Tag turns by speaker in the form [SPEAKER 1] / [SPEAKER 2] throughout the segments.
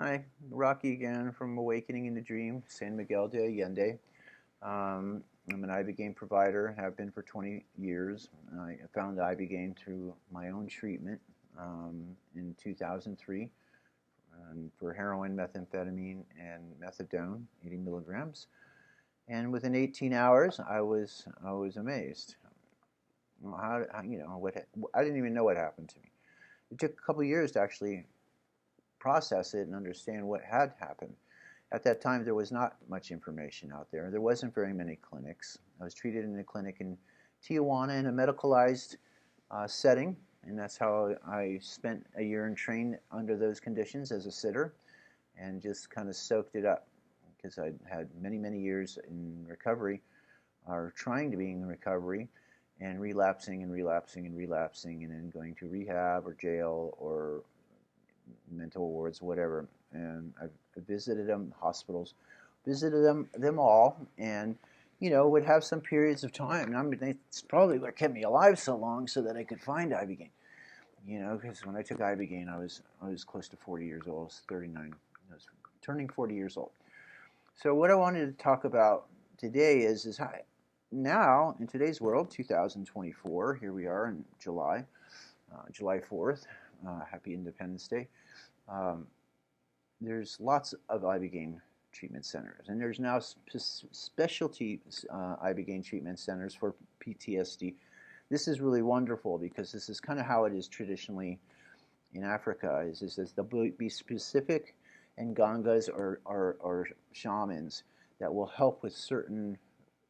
[SPEAKER 1] Hi, Rocky again from Awakening in the Dream, San Miguel de Allende. I'm an Ibogaine provider, have been for 20 years. I found Ibogaine through my own treatment in 2003 for heroin, methamphetamine, and methadone, 80 milligrams. And within 18 hours, I was amazed. I didn't even know what happened to me. It took a couple years to actually process it and understand what had happened. At that time, there was not much information out there. There wasn't very many clinics. I was treated in a clinic in Tijuana in a medicalized setting, and that's how I spent a year and trained under those conditions as a sitter and just kind of soaked it up because I'd had many, many years in recovery or trying to be in recovery and relapsing and relapsing and relapsing and then going to rehab or jail or mental wards, whatever. And I've visited them, hospitals, visited them all, and would have some periods of time. And I mean, it's probably what kept me alive so long, so that I could find Ibogaine. Because when I took Ibogaine, I was close to 40 years old. I was 39. I was turning 40 years old. So what I wanted to talk about today is how now in today's world, 2024. Here we are in July, July 4th. Happy Independence Day. There's lots of Ibogaine treatment centers, and there's now specialty Ibogaine treatment centers for PTSD. This is really wonderful because this is kind of how it is traditionally in Africa. Is there'll be specific Ngangas or shamans that will help with certain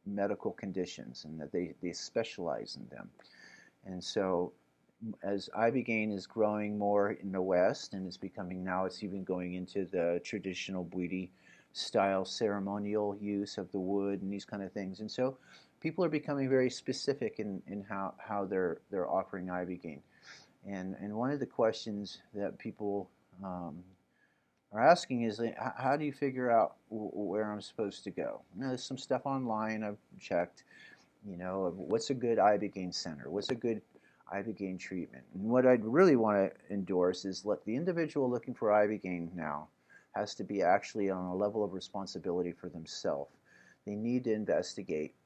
[SPEAKER 1] medical conditions, and that they specialize in them. And so as Ibogaine is growing more in the West, and it's even going into the traditional Bwiti style ceremonial use of the wood and these kind of things. And so people are becoming very specific in how they're offering Ibogaine. And one of the questions that people are asking is, how do you figure out where I'm supposed to go? There's some stuff online I've checked, of what's a good Ibogaine center, what's a good Ibogaine treatment. And what I'd really want to endorse is let the individual looking for Ibogaine now has to be actually on a level of responsibility for themselves. They need to investigate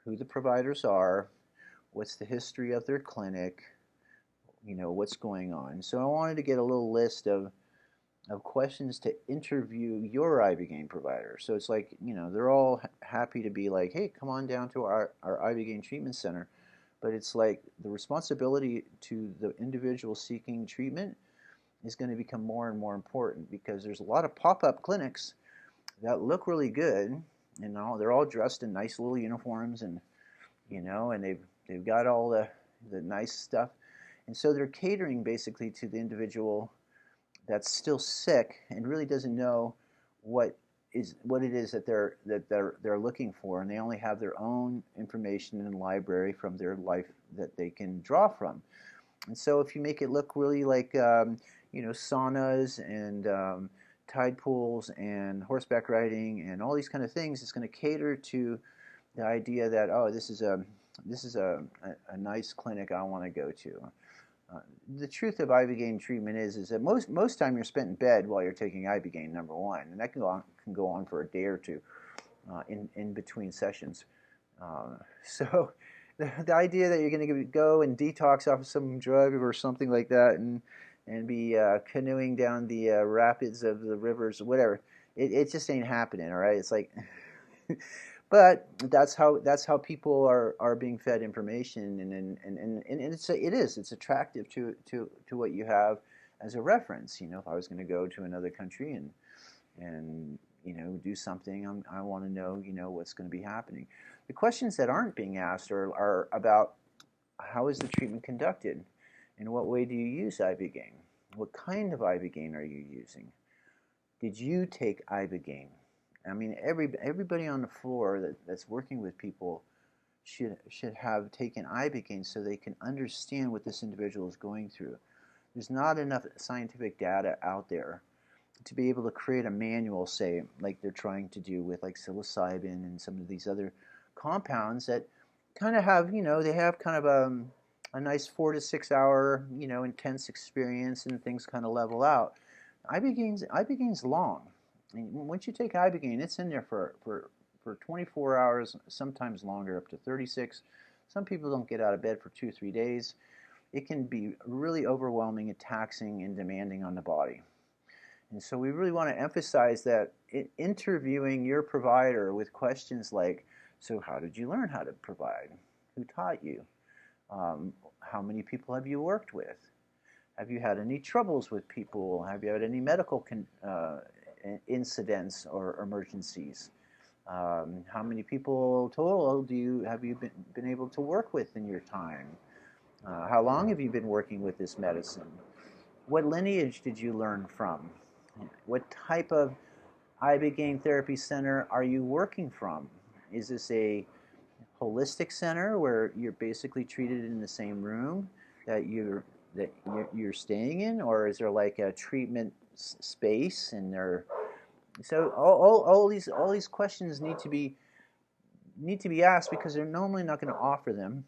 [SPEAKER 1] who the providers are, what's the history of their clinic, what's going on. So I wanted to get a little list of questions to interview your Ibogaine provider. So it's like, they're all happy to be like, hey, come on down to our Ibogaine treatment center. But it's like the responsibility to the individual seeking treatment is going to become more and more important, because there's a lot of pop-up clinics that look really good, they're all dressed in nice little uniforms, and and they've got all the nice stuff, and so they're catering basically to the individual that's still sick and really doesn't know what it is that they're looking for, and they only have their own information in the library from their life that they can draw from. And so if you make it look really like saunas and tide pools and horseback riding and all these kind of things, it's going to cater to the idea that, oh, this is a nice clinic I want to go to. The truth of Ibogaine treatment is that most time you're spent in bed while you're taking Ibogaine, number one, and that can go on for a day or two in between sessions. So the idea that you're going to go and detox off of some drug or something like that and be canoeing down the rapids of the rivers, whatever, it just ain't happening. All right, it's like. But that's how people are being fed information, and it's attractive to what you have as a reference. If I was going to go to another country and do something, I want to know what's going to be happening. The questions that aren't being asked are about how is the treatment conducted, in what way do you use Ibogaine, what kind of Ibogaine are you using, did you take Ibogaine? I mean, everybody on the floor that's working with people should have taken Ibogaine so they can understand what this individual is going through. There's not enough scientific data out there to be able to create a manual, say, like they're trying to do with like psilocybin and some of these other compounds that kind of have, they have kind of a nice 4 to 6 hour, intense experience, and things kind of level out. Ibogaine's long. And once you take Ibogaine, it's in there for 24 hours, sometimes longer, up to 36. Some people don't get out of bed for 2-3 days. It can be really overwhelming and taxing and demanding on the body. And so we really want to emphasize that interviewing your provider with questions like, so how did you learn how to provide? Who taught you? How many people have you worked with? Have you had any troubles with people? Have you had any medical incidents or emergencies? How many people total have you been able to work with in your time? How long have you been working with this medicine? What lineage did you learn from? What type of Ibogaine Therapy Center are you working from? Is this a holistic center where you're basically treated in the same room that you're staying in, or is there like a treatment space and there? So all these questions need to be asked because they're normally not going to offer them,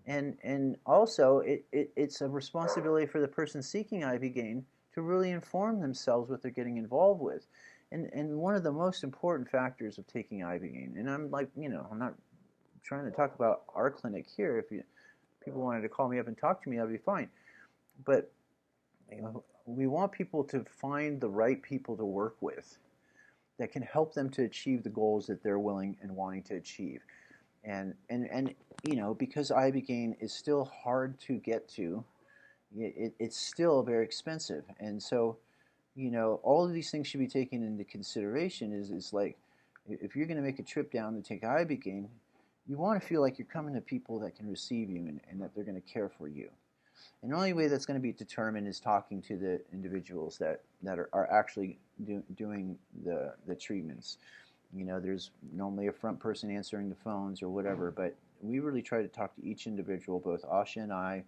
[SPEAKER 1] and also it's a responsibility for the person seeking Ibogaine to really inform themselves what they're getting involved with. And one of the most important factors of taking Ibogaine, and I'm like, I'm not trying to talk about our clinic here. If people wanted to call me up and talk to me, that'd be fine. But we want people to find the right people to work with that can help them to achieve the goals that they're willing and wanting to achieve. And because Ibogaine is still hard to get to, it's still very expensive. And so, all of these things should be taken into consideration is like, if you're going to make a trip down to take Ibogaine, you want to feel like you're coming to people that can receive you and that they're going to care for you. And the only way that's going to be determined is talking to the individuals that are actually doing the treatments. There's normally a front person answering the phones or whatever, but we really try to talk to each individual, both Asha and I,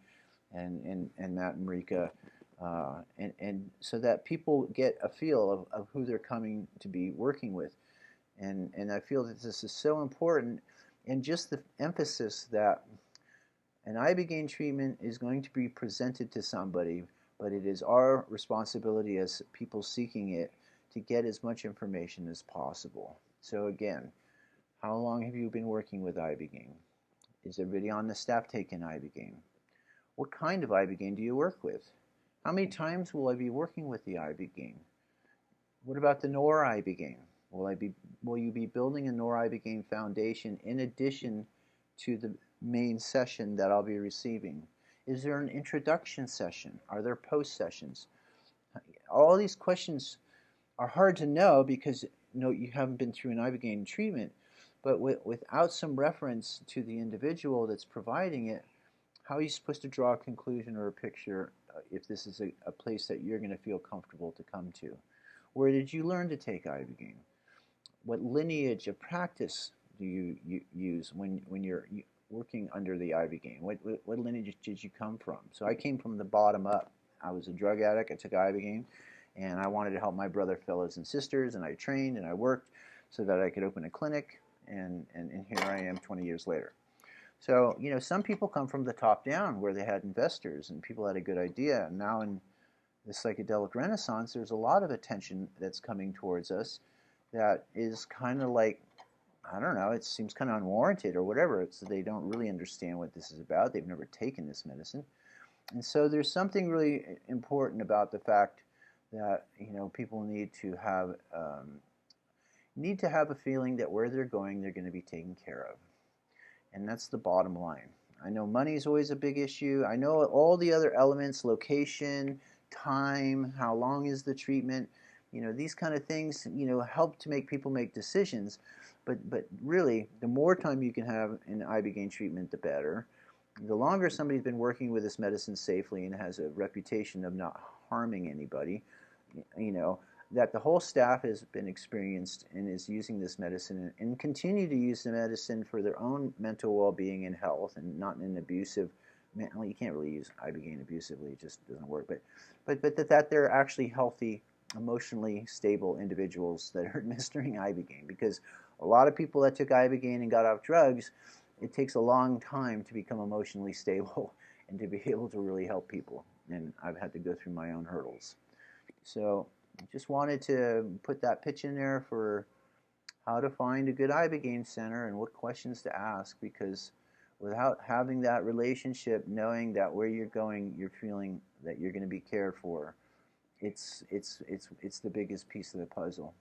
[SPEAKER 1] and Matt and Marika, and so that people get a feel of who they're coming to be working with. And I feel that this is so important, and just the emphasis that an Ibogaine treatment is going to be presented to somebody, but it is our responsibility as people seeking it to get as much information as possible. So again, how long have you been working with Ibogaine? Is everybody on the staff taking Ibogaine? What kind of Ibogaine do you work with? How many times will I be working with the Ibogaine? What about the nor-Ibogaine? Will you be building a nor-Ibogaine foundation in addition to the main session that I'll be receiving? Is there an introduction session? Are there post sessions? All these questions are hard to know because you haven't been through an Ibogaine treatment, but without some reference to the individual that's providing it, how are you supposed to draw a conclusion or a picture if this is a place that you're going to feel comfortable to come to? Where did you learn to take Ibogaine? What lineage of practice do you use when you're working under the Ibogaine? What lineage did you come from? So I came from the bottom up. I was a drug addict. I took Ibogaine, and I wanted to help my brother, fellows, and sisters, and I trained and I worked so that I could open a clinic, and here I am 20 years later. So, some people come from the top down where they had investors and people had a good idea. And now in the psychedelic renaissance, there's a lot of attention that's coming towards us that is kind of like, I don't know, it seems kind of unwarranted or whatever. They don't really understand what this is about. They've never taken this medicine. And so there's something really important about the fact that, people need to have a feeling that where they're going, they're going to be taken care of. And that's the bottom line. I know money is always a big issue. I know all the other elements, location, time, how long is the treatment, these kind of things, help to make people make decisions. But really, the more time you can have in Ibogaine treatment, the better. The longer somebody's been working with this medicine safely and has a reputation of not harming anybody, that the whole staff has been experienced and is using this medicine and continue to use the medicine for their own mental well-being and health, and not in an abusive. Well, you can't really use Ibogaine abusively; it just doesn't work. But that they're actually healthy, emotionally stable individuals that are administering Ibogaine. Because a lot of people that took Ibogaine and got off drugs, it takes a long time to become emotionally stable and to be able to really help people. And I've had to go through my own hurdles. So just wanted to put that pitch in there for how to find a good Ibogaine center and what questions to ask, because without having that relationship, knowing that where you're going, you're feeling that you're going to be cared for, it's the biggest piece of the puzzle.